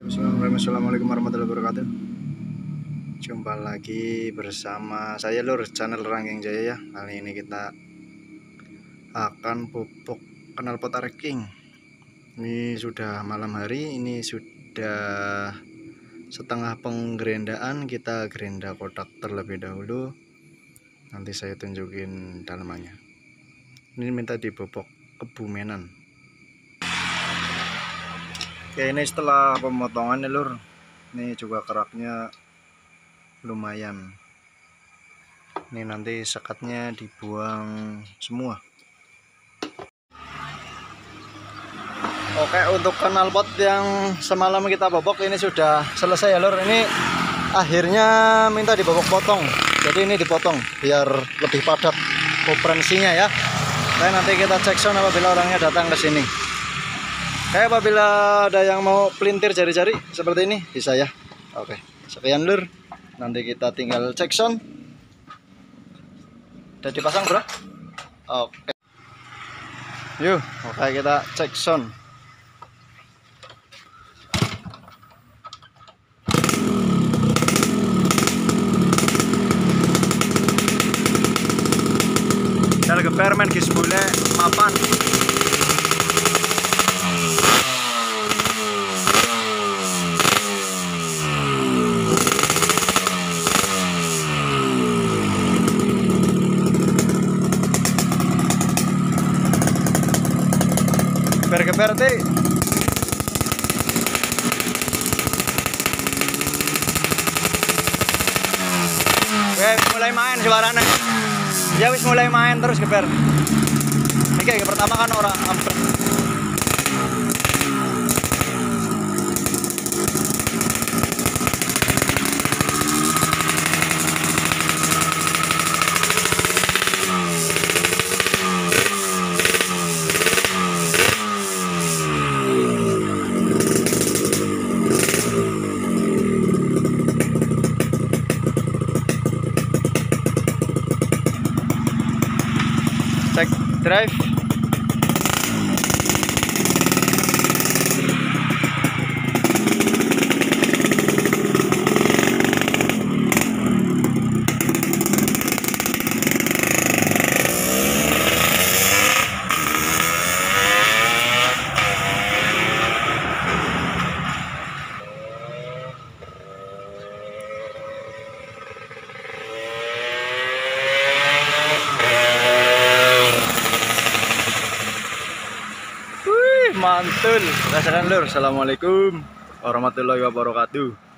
Assalamualaikum warahmatullahi wabarakatuh. Jumpa lagi bersama saya Lur, channel Ranking Jaya ya. Kali ini kita akan pupuk knalpot arking. Ini sudah malam hari, ini sudah setengah penggerendaan. Kita gerenda kotak terlebih dahulu. Nanti saya tunjukin dalamannya. Ini minta dipupuk kebumenan. Oke, ini setelah pemotongan ya Lur. Ini juga keraknya lumayan. Ini nanti sekatnya dibuang semua. Oke, untuk knalpot yang semalam kita bobok ini sudah selesai ya Lur. Ini akhirnya minta dibobok potong. Jadi ini dipotong biar lebih padat koperensinya ya. Oke, nanti kita cek sound apabila orangnya datang ke sini. Oke, apabila ada yang mau pelintir jari-jari seperti ini bisa ya. Oke, sekian Lur. Nanti kita tinggal cek sound. Udah dipasang bro? Oke. Yuk, oke kita cek sound. Kita geber men guys, boleh mapan. Geber-geber ti. Wes mulai main suaranya. Ya wis mulai main terus geber. Oke, pertama kan orang ampun. Cek drive. Mantul, rasakan Lur. Assalamualaikum warahmatullahi wabarakatuh.